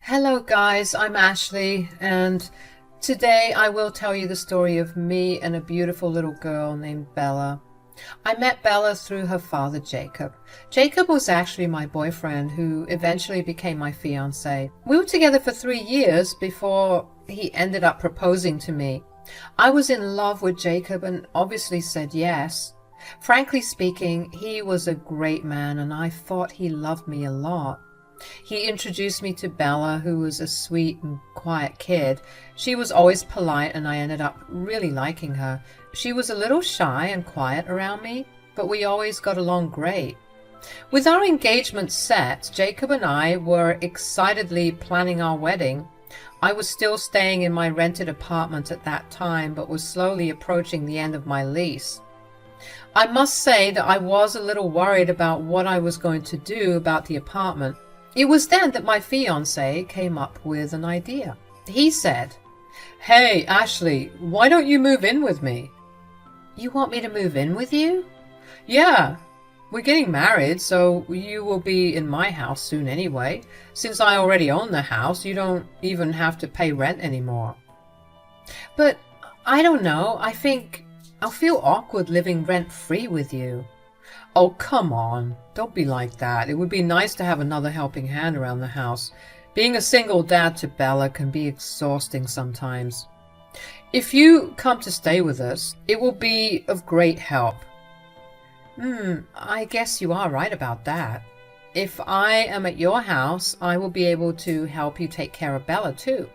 Hello guys, I'm Ashley, and today I will tell you the story of me and a beautiful little girl named Bella. I met Bella through her father, Jacob. Jacob was actually my boyfriend who eventually became my fiancé. We were together for 3 years before he ended up proposing to me. I was in love with Jacob and obviously said yes. Frankly speaking, he was a great man and I thought he loved me a lot. He introduced me to Bella, who was a sweet and quiet kid. She was always polite and I ended up really liking her. She was a little shy and quiet around me, but we always got along great. With our engagement set, Jacob and I were excitedly planning our wedding. I was still staying in my rented apartment at that time, but was slowly approaching the end of my lease. I must say that I was a little worried about what I was going to do about the apartment. It was then that my fiancé came up with an idea. He said, "Hey, Ashley, why don't you move in with me?" "You want me to move in with you?" "Yeah, we're getting married, so you will be in my house soon anyway. Since I already own the house, you don't even have to pay rent anymore." "But I don't know. I think I'll feel awkward living rent-free with you." "Oh, come on. Don't be like that. It would be nice to have another helping hand around the house. Being a single dad to Bella can be exhausting sometimes. If you come to stay with us, it will be of great help." I guess you are right about that. If I am at your house, I will be able to help you take care of Bella too.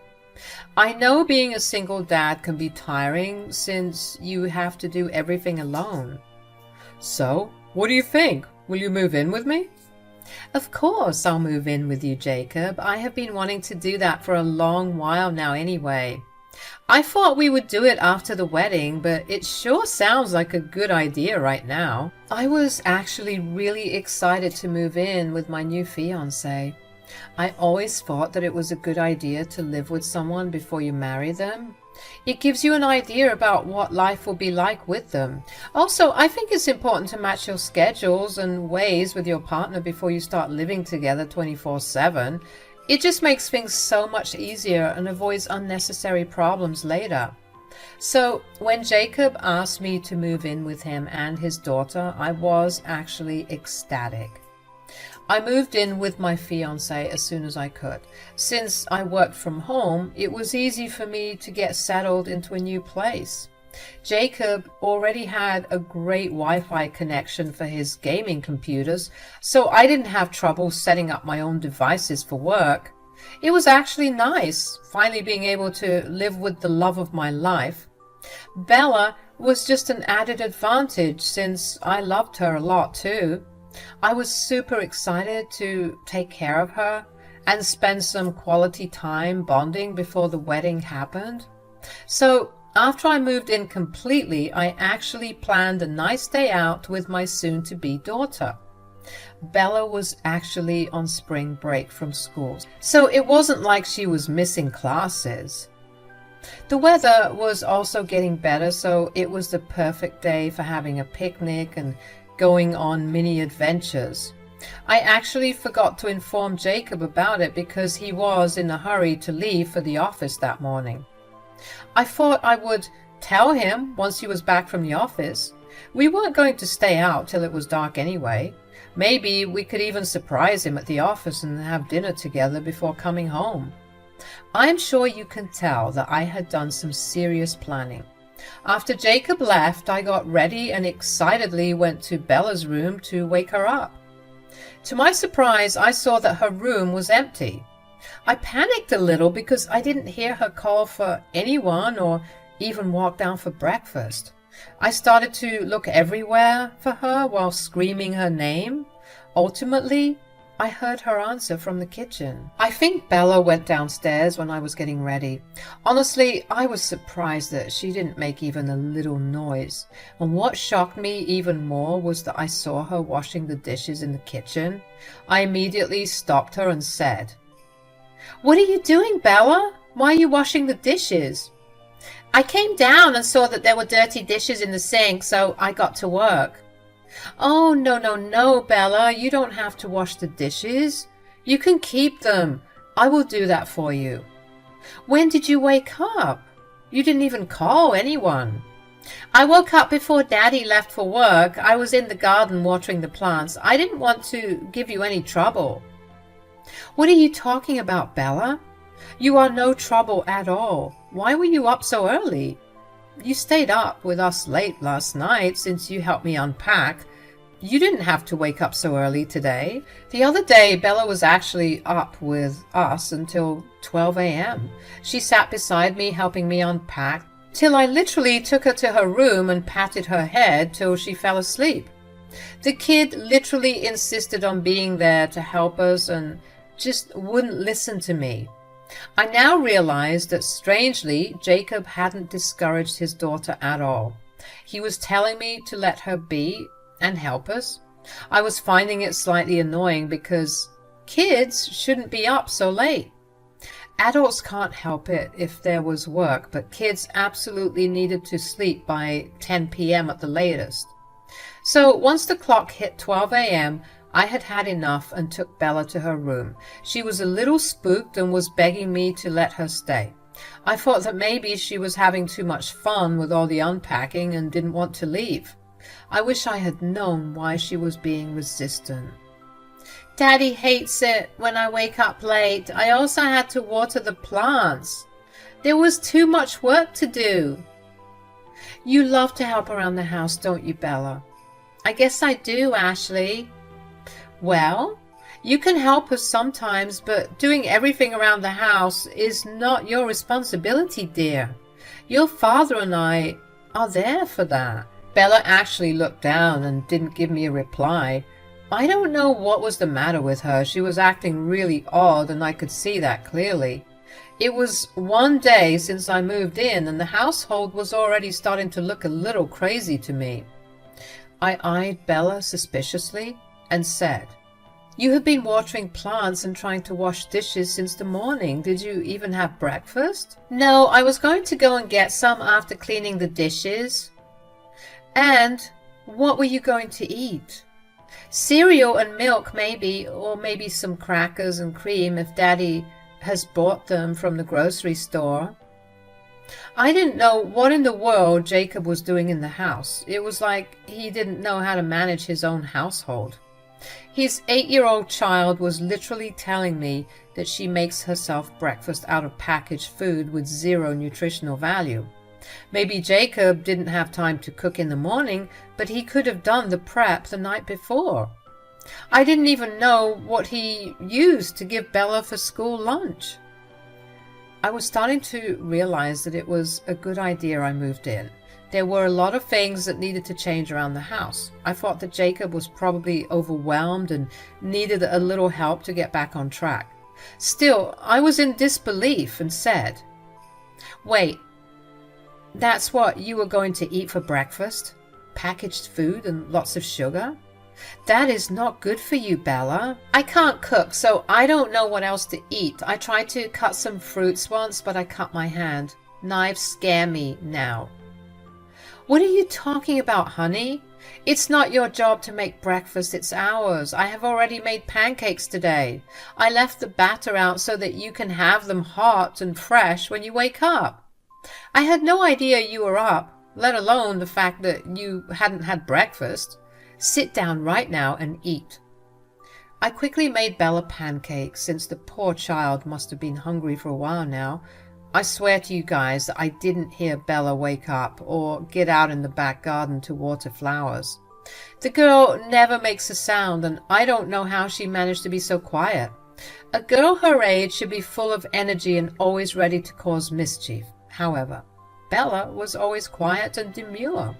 I know being a single dad can be tiring since you have to do everything alone. "So, what do you think? Will you move in with me?" "Of course I'll move in with you, Jacob. I have been wanting to do that for a long while now anyway. I thought we would do it after the wedding, but it sure sounds like a good idea right now." I was actually really excited to move in with my new fiancé. I always thought that it was a good idea to live with someone before you marry them. It gives you an idea about what life will be like with them. Also, I think it's important to match your schedules and ways with your partner before you start living together 24/7. It just makes things so much easier and avoids unnecessary problems later. So when Jacob asked me to move in with him and his daughter, I was actually ecstatic. I moved in with my fiancé as soon as I could. Since I worked from home, it was easy for me to get settled into a new place. Jacob already had a great Wi-Fi connection for his gaming computers, so I didn't have trouble setting up my own devices for work. It was actually nice, finally being able to live with the love of my life. Bella was just an added advantage since I loved her a lot too. I was super excited to take care of her and spend some quality time bonding before the wedding happened. So after I moved in completely, I actually planned a nice day out with my soon-to-be daughter. Bella was actually on spring break from school, so it wasn't like she was missing classes. The weather was also getting better, so it was the perfect day for having a picnic and going on mini adventures. I actually forgot to inform Jacob about it because he was in a hurry to leave for the office that morning. I thought I would tell him once he was back from the office. We weren't going to stay out till it was dark anyway. Maybe we could even surprise him at the office and have dinner together before coming home. I'm sure you can tell that I had done some serious planning. After Jacob left, I got ready and excitedly went to Bella's room to wake her up. To my surprise, I saw that her room was empty. I panicked a little because I didn't hear her call for anyone or even walk down for breakfast. I started to look everywhere for her while screaming her name. Ultimately, I heard her answer from the kitchen. I think Bella went downstairs when I was getting ready. Honestly, I was surprised that she didn't make even a little noise. And what shocked me even more was that I saw her washing the dishes in the kitchen. I immediately stopped her and said, "What are you doing, Bella? Why are you washing the dishes?" "I came down and saw that there were dirty dishes in the sink, so I got to work." "Oh, no, Bella. You don't have to wash the dishes. You can keep them. I will do that for you. When did you wake up? You didn't even call anyone. I woke up before Daddy left for work. I was in the garden watering the plants. I didn't want to give you any trouble. What are you talking about, Bella? You are no trouble at all. Why were you up so early? You stayed up with us late last night since you helped me unpack. You didn't have to wake up so early today. The other day, Bella was actually up with us until 12 a.m. She sat beside me helping me unpack till I literally took her to her room and patted her head till she fell asleep. The kid literally insisted on being there to help us and just wouldn't listen to me. I now realized that strangely, Jacob hadn't discouraged his daughter at all. He was telling me to let her be and help us. I was finding it slightly annoying because kids shouldn't be up so late. Adults can't help it if there was work, but kids absolutely needed to sleep by 10 p.m. at the latest. So once the clock hit 12 a.m., I had had enough and took Bella to her room. She was a little spooked and was begging me to let her stay. I thought that maybe she was having too much fun with all the unpacking and didn't want to leave. I wish I had known why she was being resistant. Daddy hates it when I wake up late. I also had to water the plants. There was too much work to do. You love to help around the house, don't you, Bella? I guess I do, Ashley. Well, you can help us sometimes, but doing everything around the house is not your responsibility, dear. Your father and I are there for that. Bella actually looked down and didn't give me a reply. I don't know what was the matter with her. She was acting really odd, and I could see that clearly. It was one day since I moved in, and the household was already starting to look a little crazy to me. I eyed Bella suspiciously and said, "You have been watering plants and trying to wash dishes since the morning. Did you even have breakfast?" "No, I was going to go and get some after cleaning the dishes." "And what were you going to eat?" "Cereal and milk, maybe, or maybe some crackers and cream if Daddy has bought them from the grocery store." I didn't know what in the world Jacob was doing in the house. It was like he didn't know how to manage his own household. His 8-year-old child was literally telling me that she makes herself breakfast out of packaged food with zero nutritional value. Maybe Jacob didn't have time to cook in the morning, but he could have done the prep the night before. I didn't even know what he used to give Bella for school lunch. I was starting to realize that it was a good idea I moved in. There were a lot of things that needed to change around the house. I thought that Jacob was probably overwhelmed and needed a little help to get back on track. Still, I was in disbelief and said, "Wait, that's what you were going to eat for breakfast? Packaged food and lots of sugar? That is not good for you, Bella. I can't cook, so I don't know what else to eat. I tried to cut some fruits once, but I cut my hand. Knives scare me now." "What are you talking about, honey? It's not your job to make breakfast, it's ours. I have already made pancakes today. I left the batter out so that you can have them hot and fresh when you wake up. I had no idea you were up, let alone the fact that you hadn't had breakfast. Sit down right now and eat." I quickly made Bella pancakes, since the poor child must have been hungry for a while now. I swear to you guys that I didn't hear Bella wake up or get out in the back garden to water flowers. The girl never makes a sound, and I don't know how she managed to be so quiet. A girl her age should be full of energy and always ready to cause mischief. However, Bella was always quiet and demure.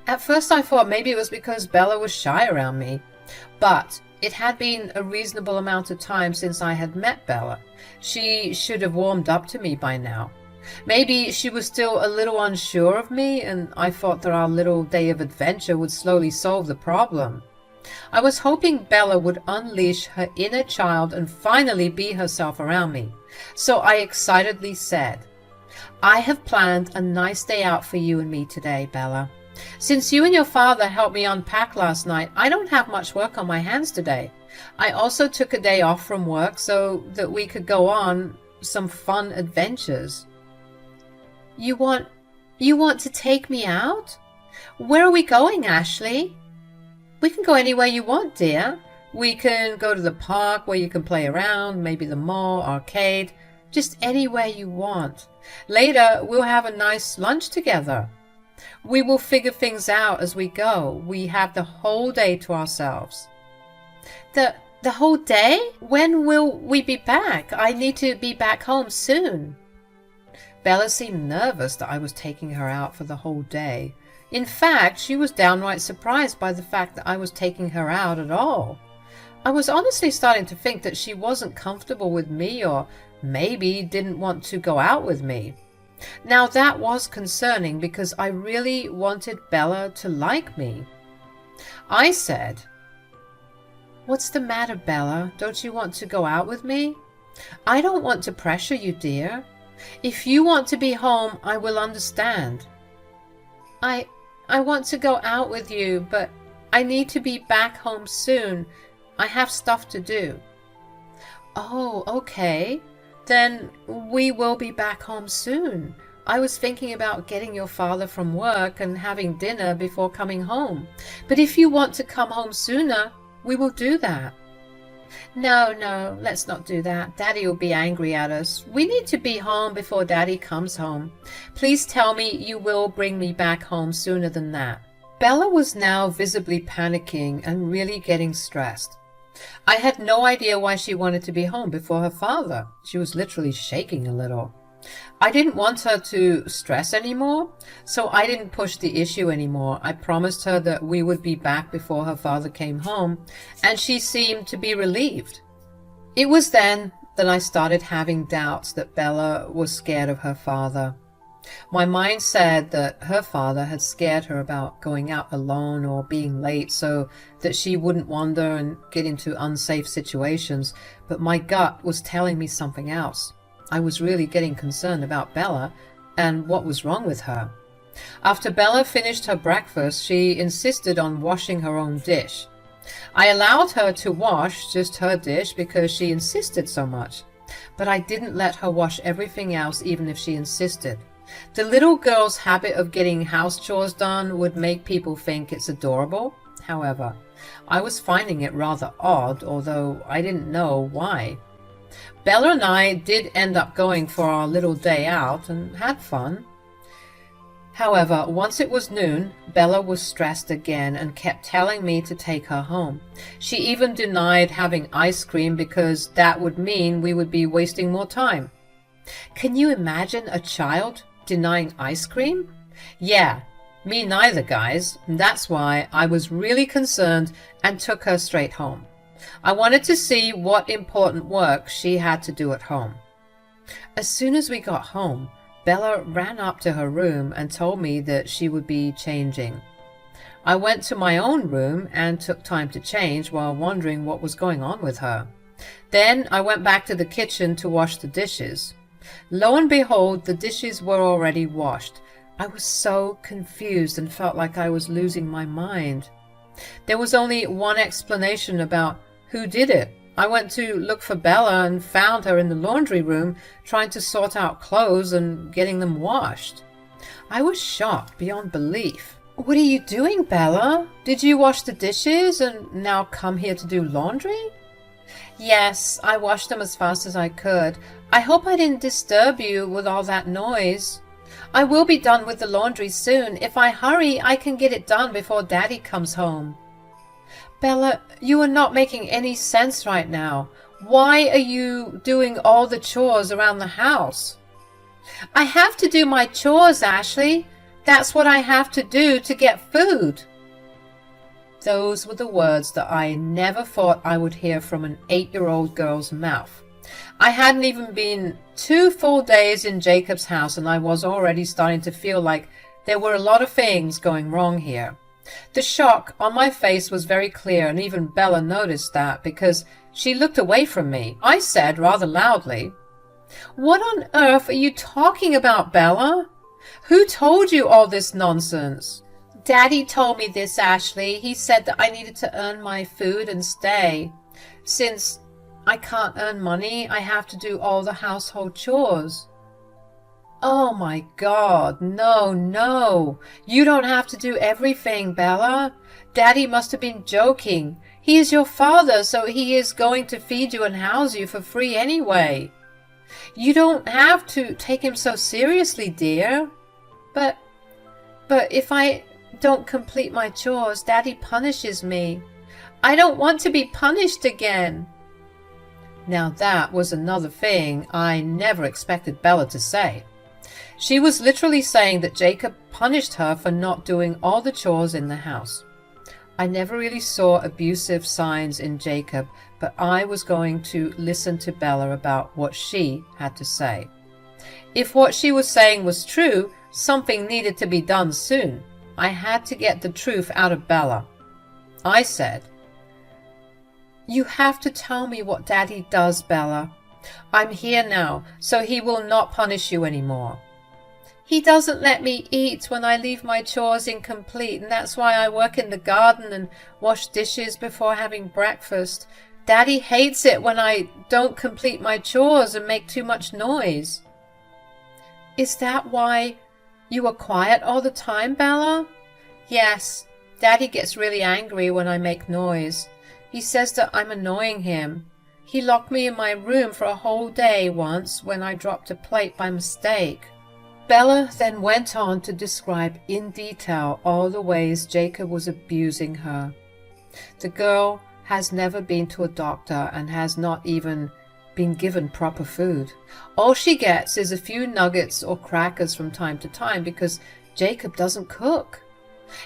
At first I thought maybe it was because Bella was shy around me, but it had been a reasonable amount of time since I had met Bella. She should have warmed up to me by now. Maybe she was still a little unsure of me, and I thought that our little day of adventure would slowly solve the problem. I was hoping Bella would unleash her inner child and finally be herself around me. So I excitedly said, "I have planned a nice day out for you and me today, Bella. Since you and your father helped me unpack last night, I don't have much work on my hands today. I also took a day off from work so that we could go on some fun adventures. You want to take me out? Where are we going, Ashley? We can go anywhere you want, dear. We can go to the park where you can play around, maybe the mall, arcade, just anywhere you want. Later, we'll have a nice lunch together. We will figure things out as we go. We have the whole day to ourselves. The whole day? When will we be back? I need to be back home soon. Bella seemed nervous that I was taking her out for the whole day. In fact, she was downright surprised by the fact that I was taking her out at all. I was honestly starting to think that she wasn't comfortable with me, or maybe didn't want to go out with me. Now that was concerning because I really wanted Bella to like me. I said, "What's the matter, Bella? Don't you want to go out with me? I don't want to pressure you, dear. If you want to be home, I will understand." I want to go out with you, but I need to be back home soon. I have stuff to do." "Oh, okay. Then we will be back home soon. I was thinking about getting your father from work and having dinner before coming home. But if you want to come home sooner, we will do that." No, let's not do that. Daddy will be angry at us. We need to be home before Daddy comes home. Please tell me you will bring me back home sooner than that." Bella was now visibly panicking and really getting stressed. I had no idea why she wanted to be home before her father. She was literally shaking a little. I didn't want her to stress anymore, so I didn't push the issue anymore. I promised her that we would be back before her father came home, and she seemed to be relieved. It was then that I started having doubts that Bella was scared of her father. My mind said that her father had scared her about going out alone or being late so that she wouldn't wander and get into unsafe situations, but my gut was telling me something else. I was really getting concerned about Bella and what was wrong with her. After Bella finished her breakfast, she insisted on washing her own dish. I allowed her to wash just her dish because she insisted so much, but I didn't let her wash everything else even if she insisted. The little girl's habit of getting house chores done would make people think it's adorable. However, I was finding it rather odd, although I didn't know why. Bella and I did end up going for our little day out and had fun. However, once it was noon, Bella was stressed again and kept telling me to take her home. She even denied having ice cream because that would mean we would be wasting more time. Can you imagine a child denying ice cream? Yeah, me neither, guys. That's why I was really concerned and took her straight home. I wanted to see what important work she had to do at home. As soon as we got home, Bella ran up to her room and told me that she would be changing. I went to my own room and took time to change while wondering what was going on with her. Then I went back to the kitchen to wash the dishes. Lo and behold, the dishes were already washed. I was so confused and felt like I was losing my mind. There was only one explanation about who did it. I went to look for Bella and found her in the laundry room trying to sort out clothes and getting them washed. I was shocked beyond belief. What are you doing, Bella? Did you wash the dishes and now come here to do laundry? Yes, I washed them as fast as I could. I hope I didn't disturb you with all that noise. I will be done with the laundry soon. If I hurry, I can get it done before Daddy comes home. Bella, you are not making any sense right now. Why are you doing all the chores around the house? I have to do my chores, Ashley. That's what I have to do to get food. Those were the words that I never thought I would hear from an 8-year-old girl's mouth. I hadn't even been 2 full days in Jacob's house, and I was already starting to feel like there were a lot of things going wrong here. The shock on my face was very clear, and even Bella noticed that because she looked away from me. I said rather loudly, "What on earth are you talking about, Bella? Who told you all this nonsense?" Daddy told me this, Ashley. He said that I needed to earn my food and stay. Since I can't earn money, I have to do all the household chores. Oh my God, no, no. You don't have to do everything, Bella. Daddy must have been joking. He is your father, so he is going to feed you and house you for free anyway. You don't have to take him so seriously, dear. But if I don't complete my chores, Daddy punishes me. I don't want to be punished again. Now that was another thing I never expected Bella to say. She was literally saying that Jacob punished her for not doing all the chores in the house. I never really saw abusive signs in Jacob, but I was going to listen to Bella about what she had to say. If what she was saying was true, something needed to be done soon. I had to get the truth out of Bella. I said, "You have to tell me what Daddy does, Bella. I'm here now, so he will not punish you anymore." "He doesn't let me eat when I leave my chores incomplete, and that's why I work in the garden and wash dishes before having breakfast. Daddy hates it when I don't complete my chores and make too much noise." "Is that why you are quiet all the time, Bella?" "Yes, Daddy gets really angry when I make noise. He says that I'm annoying him. He locked me in my room for a whole day once when I dropped a plate by mistake." Bella then went on to describe in detail all the ways Jacob was abusing her. The girl has never been to a doctor and has not even been given proper food. All she gets is a few nuggets or crackers from time to time because Jacob doesn't cook.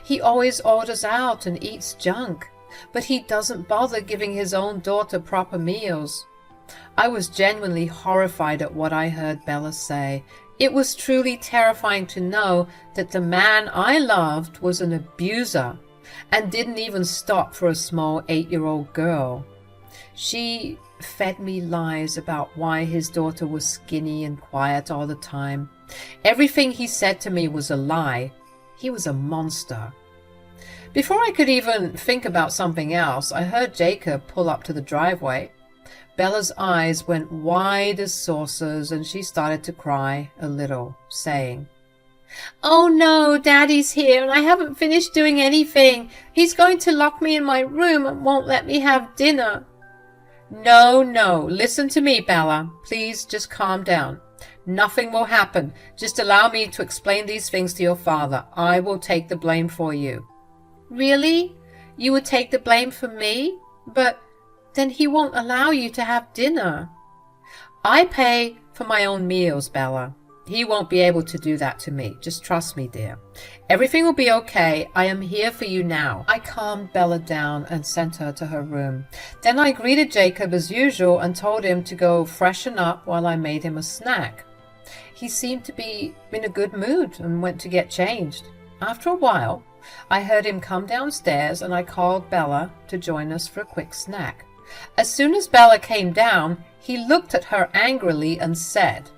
He always orders out and eats junk, but he doesn't bother giving his own daughter proper meals. I was genuinely horrified at what I heard Bella say. It was truly terrifying to know that the man I loved was an abuser and didn't even stop for a small 8-year-old girl. She fed me lies about why his daughter was skinny and quiet all the time. Everything he said to me was a lie. He was a monster. Before I could even think about something else, I heard Jacob pull up to the driveway. Bella's eyes went wide as saucers and she started to cry a little, saying, "Oh no, Daddy's here and I haven't finished doing anything. He's going to lock me in my room and won't let me have dinner." No, listen to me, Bella. Please just calm down. Nothing will happen. Just allow me to explain these things to your father. I will take the blame for you." "Really? You would take the blame for me? But then he won't allow you to have dinner." "I pay for my own meals, Bella. He won't be able to do that to me. Just trust me, dear. Everything will be okay. I am here for you now." I calmed Bella down and sent her to her room. Then I greeted Jacob as usual and told him to go freshen up while I made him a snack. He seemed to be in a good mood and went to get changed. After a while, I heard him come downstairs and I called Bella to join us for a quick snack. As soon as Bella came down, he looked at her angrily and said,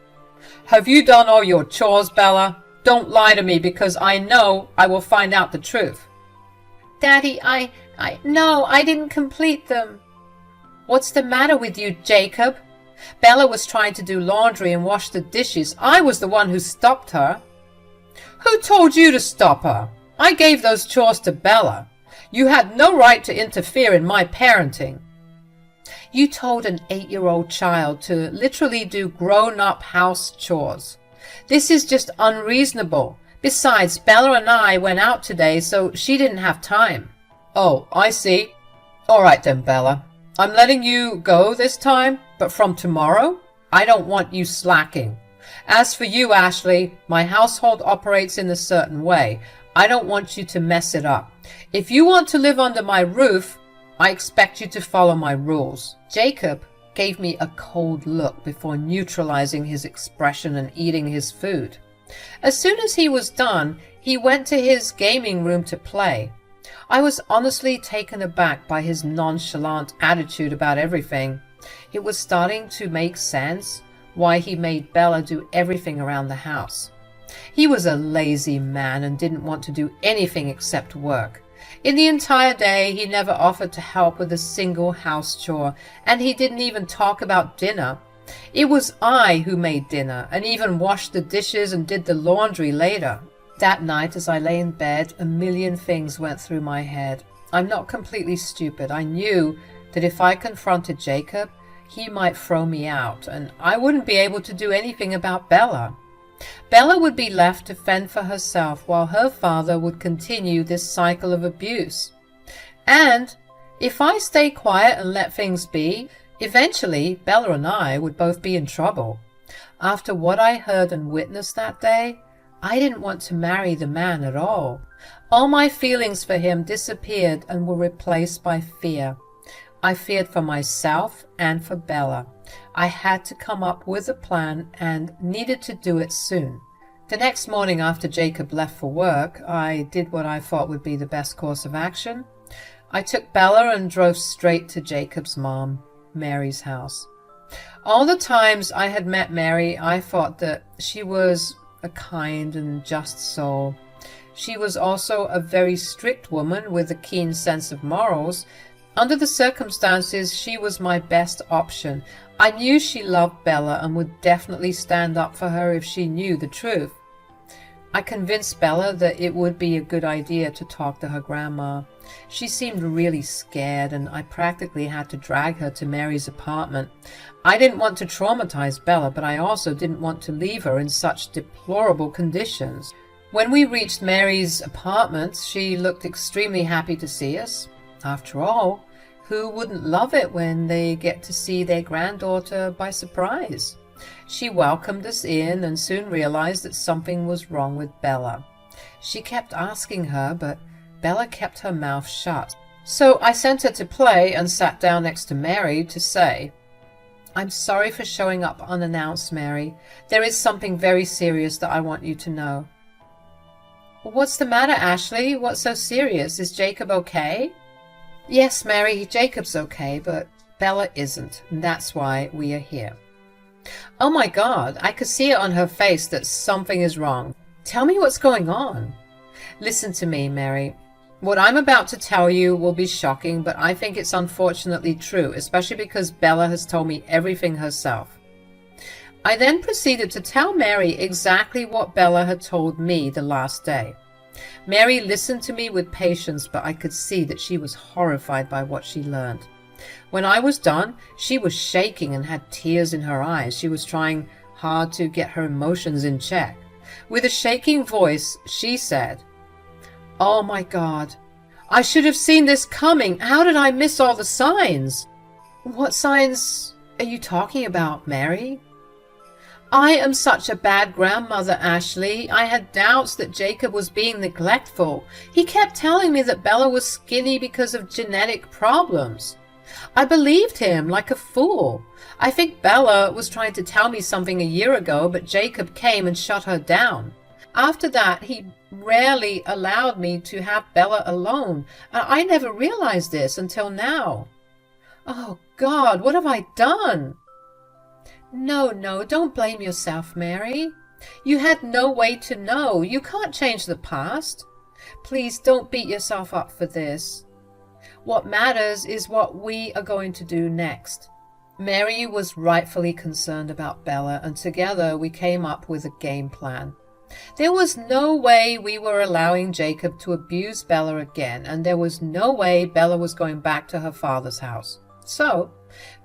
"Have you done all your chores, Bella? Don't lie to me because I know I will find out the truth." "Daddy, no, I didn't complete them." "What's the matter with you, Jacob? Bella was trying to do laundry and wash the dishes. I was the one who stopped her." "Who told you to stop her? I gave those chores to Bella. You had no right to interfere in my parenting." "You told an 8-year-old child to literally do grown-up house chores. This is just unreasonable. Besides, Bella and I went out today, so she didn't have time." "Oh, I see. All right then, Bella. I'm letting you go this time, but from tomorrow, I don't want you slacking. As for you, Ashley, my household operates in a certain way. I don't want you to mess it up. If you want to live under my roof, I expect you to follow my rules." Jacob gave me a cold look before neutralizing his expression and eating his food. As soon as he was done, he went to his gaming room to play. I was honestly taken aback by his nonchalant attitude about everything. It was starting to make sense why he made Bella do everything around the house. He was a lazy man and didn't want to do anything except work. In the entire day, he never offered to help with a single house chore, and he didn't even talk about dinner. It was I who made dinner, and even washed the dishes and did the laundry later. That night, as I lay in bed, a million things went through my head. I'm not completely stupid. I knew that if I confronted Jacob, he might throw me out, and I wouldn't be able to do anything about Bella. Bella would be left to fend for herself while her father would continue this cycle of abuse. And if I stay quiet and let things be, eventually Bella and I would both be in trouble. After what I heard and witnessed that day, I didn't want to marry the man at all. All my feelings for him disappeared and were replaced by fear. I feared for myself and for Bella. I had to come up with a plan and needed to do it soon. The next morning after Jacob left for work, I did what I thought would be the best course of action. I took Bella and drove straight to Jacob's mom, Mary's house. All the times I had met Mary, I thought that she was a kind and just soul. She was also a very strict woman with a keen sense of morals. Under the circumstances, she was my best option. I knew she loved Bella and would definitely stand up for her if she knew the truth. I convinced Bella that it would be a good idea to talk to her grandma. She seemed really scared, and I practically had to drag her to Mary's apartment. I didn't want to traumatize Bella, but I also didn't want to leave her in such deplorable conditions. When we reached Mary's apartment, she looked extremely happy to see us. After all, who wouldn't love it when they get to see their granddaughter by surprise? She welcomed us in and soon realized that something was wrong with Bella. She kept asking her, but Bella kept her mouth shut. So I sent her to play and sat down next to Mary to say, "I'm sorry for showing up unannounced, Mary. There is something very serious that I want you to know." "What's the matter, Ashley? What's so serious? Is Jacob okay?" "Yes, Mary, Jacob's okay, but Bella isn't, and that's why we are here." Oh my God, I could see it on her face that something is wrong. "Tell me what's going on." "Listen to me, Mary. What I'm about to tell you will be shocking, but I think it's unfortunately true, especially because Bella has told me everything herself." I then proceeded to tell Mary exactly what Bella had told me the last day. Mary listened to me with patience, but I could see that she was horrified by what she learned. When I was done, she was shaking and had tears in her eyes. She was trying hard to get her emotions in check. With a shaking voice, she said, "Oh my God, I should have seen this coming. How did I miss all the signs?" "What signs are you talking about, Mary?" "I am such a bad grandmother, Ashley. I had doubts that Jacob was being neglectful. He kept telling me that Bella was skinny because of genetic problems. I believed him like a fool. I think Bella was trying to tell me something a year ago, but Jacob came and shut her down. After that, he rarely allowed me to have Bella alone. I never realized this until now. Oh God, what have I done?" No, don't blame yourself, Mary. You had no way to know. You can't change the past. Please don't beat yourself up for this. What matters is what we are going to do next. Mary was rightfully concerned about Bella, and together we came up with a game plan. There was no way we were allowing Jacob to abuse Bella again, and there was no way Bella was going back to her father's house. So,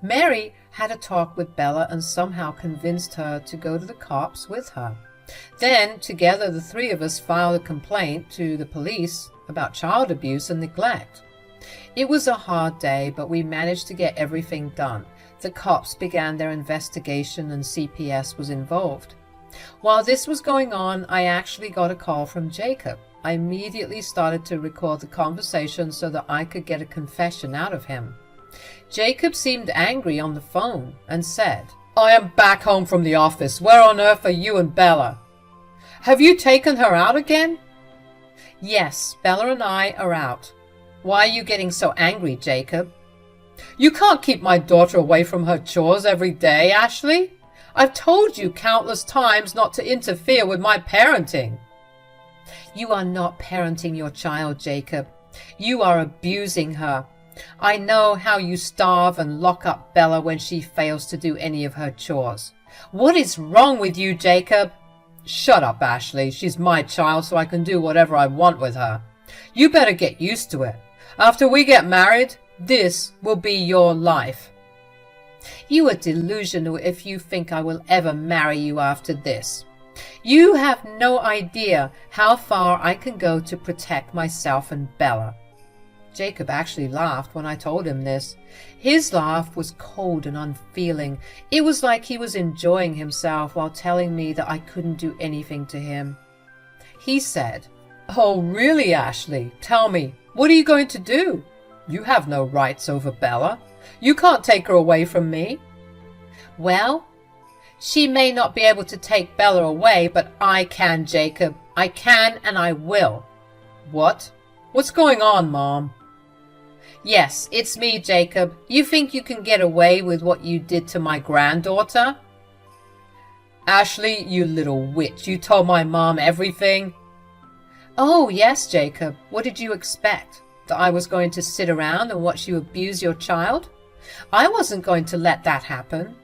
Mary had a talk with Bella and somehow convinced her to go to the cops with her. Then, together, the three of us filed a complaint to the police about child abuse and neglect. It was a hard day, but we managed to get everything done. The cops began their investigation and CPS was involved. While this was going on, I actually got a call from Jacob. I immediately started to record the conversation so that I could get a confession out of him. Jacob seemed angry on the phone and said, "I am back home from the office. Where on earth are you and Bella? Have you taken her out again?" "Yes, Bella and I are out." "Why are you getting so angry, Jacob?" "You can't keep my daughter away from her chores every day, Ashley. I've told you countless times not to interfere with my parenting." "You are not parenting your child, Jacob. You are abusing her. I know how you starve and lock up Bella when she fails to do any of her chores. What is wrong with you, Jacob? Shut up, Ashley. She's my child, so I can do whatever I want with her. You better get used to it. After we get married, this will be your life. You are delusional if you think I will ever marry you after this. You have no idea how far I can go to protect myself and Bella. Jacob actually laughed when I told him this. His laugh was cold and unfeeling. It was like he was enjoying himself while telling me that I couldn't do anything to him. He said, "Oh, really, Ashley? Tell me, what are you going to do? You have no rights over Bella. You can't take her away from me." "Well, she may not be able to take Bella away, but I can, Jacob. I can and I will." "What? What's going on, Mom?" "Yes, it's me, Jacob. You think you can get away with what you did to my granddaughter?" "Ashley, you little witch, you told my mom everything." "Oh, yes, Jacob. What did you expect? That I was going to sit around and watch you abuse your child? I wasn't going to let that happen."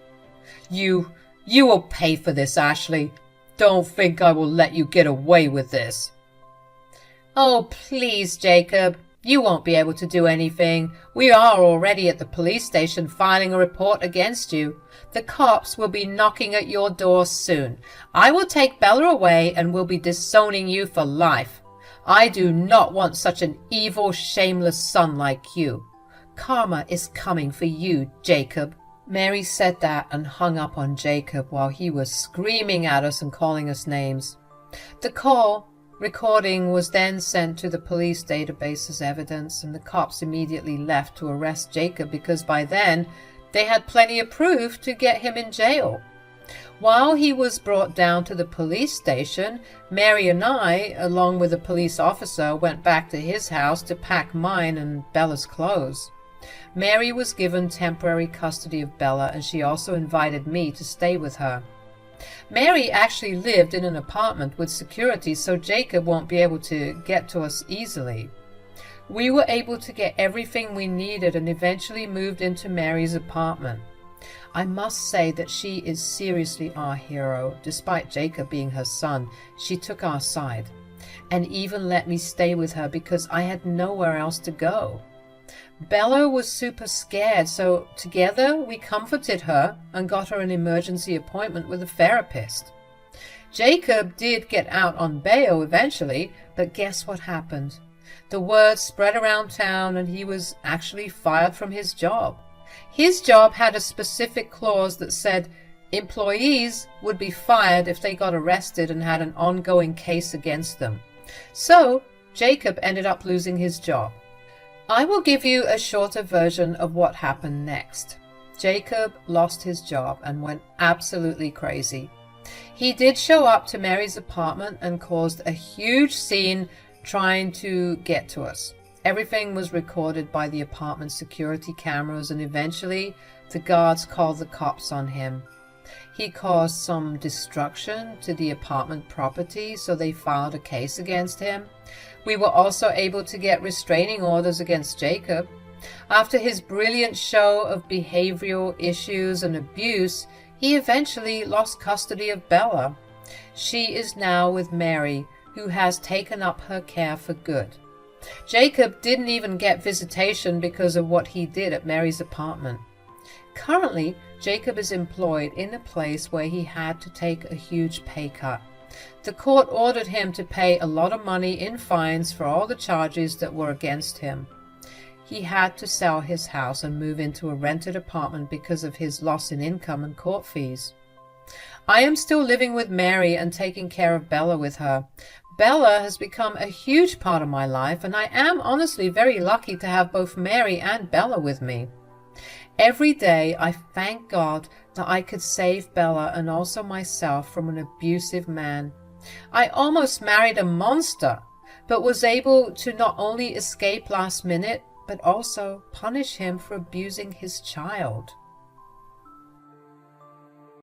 You will pay for this, Ashley. Don't think I will let you get away with this." "Oh, please, Jacob. You won't be able to do anything. We are already at the police station filing a report against you. The cops will be knocking at your door soon. I will take Bella away and will be disowning you for life. I do not want such an evil, shameless son like you. Karma is coming for you, Jacob." Mary said that and hung up on Jacob while he was screaming at us and calling us names. The call recording was then sent to the police database as evidence, and the cops immediately left to arrest Jacob because by then they had plenty of proof to get him in jail. While he was brought down to the police station, Mary and I, along with a police officer, went back to his house to pack mine and Bella's clothes. Mary was given temporary custody of Bella, and she also invited me to stay with her. Mary actually lived in an apartment with security, so Jacob won't be able to get to us easily. We were able to get everything we needed and eventually moved into Mary's apartment. I must say that she is seriously our hero. Despite Jacob being her son, she took our side and even let me stay with her because I had nowhere else to go. Bella was super scared, so together we comforted her and got her an emergency appointment with a therapist. Jacob did get out on bail eventually, but guess what happened? The word spread around town and he was actually fired from his job. His job had a specific clause that said employees would be fired if they got arrested and had an ongoing case against them. So Jacob ended up losing his job. I will give you a shorter version of what happened next. Jacob lost his job and went absolutely crazy. He did show up to Mary's apartment and caused a huge scene trying to get to us. Everything was recorded by the apartment security cameras, and eventually the guards called the cops on him. He caused some destruction to the apartment property, so they filed a case against him. We were also able to get restraining orders against Jacob. After his brilliant show of behavioral issues and abuse, he eventually lost custody of Bella. She is now with Mary, who has taken up her care for good. Jacob didn't even get visitation because of what he did at Mary's apartment. Currently, Jacob is employed in a place where he had to take a huge pay cut. The court ordered him to pay a lot of money in fines for all the charges that were against him. He had to sell his house and move into a rented apartment because of his loss in income and court fees. I am still living with Mary and taking care of Bella with her. Bella has become a huge part of my life, and I am honestly very lucky to have both Mary and Bella with me. Every day I thank God that I could save Bella and also myself from an abusive man. I almost married a monster, but was able to not only escape last minute, but also punish him for abusing his child.